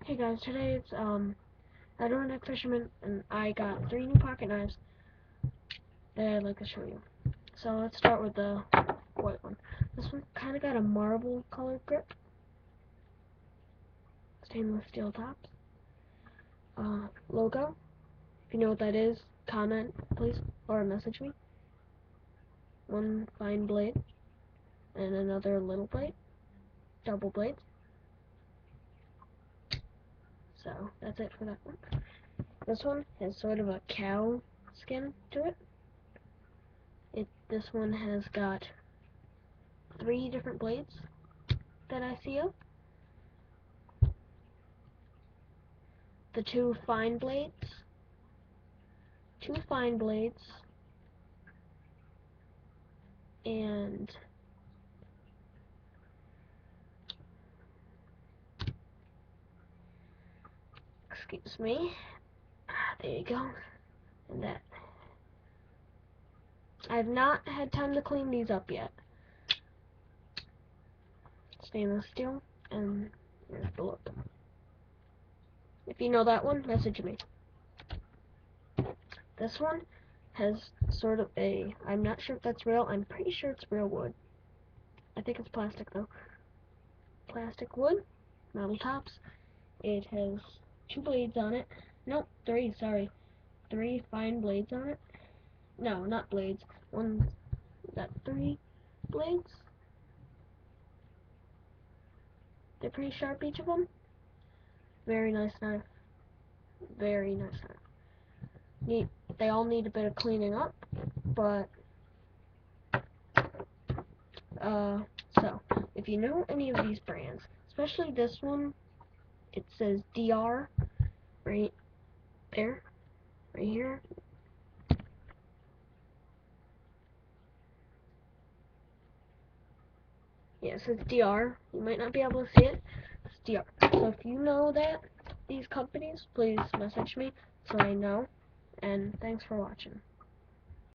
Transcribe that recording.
Hey guys, today it's Neck Fisherman, and I got 3 new pocket knives that I'd like to show you. So let's start with the white one. This one kind of got a marble colored grip, stainless steel tops. Logo. If you know what that is, comment please or message me. One fine blade and another little blade, double blades. So that's it for that one. This one has sort of a cow skin to it. This one has got 3 different blades that I see of. The two fine blades, and excuse me, there you go, and that. I've not had time to clean these up yet. Stainless steel, and here's the look. If you know that one, message me. This one has sort of a, I'm not sure if that's real, I'm pretty sure it's real wood. I think it's plastic though. Plastic wood, metal tops. It has 2 blades on it. Nope, 3, sorry. 3 fine blades on it. No, not blades. One's got 3 blades. They're pretty sharp, each of them. Very nice knife. Very nice knife. They all need a bit of cleaning up, but so if you know any of these brands, especially this one, it says DR right there, right here. Yeah, it says DR. You might not be able to see it. It's DR. So if you know these companies, please message me so I know. And thanks for watching.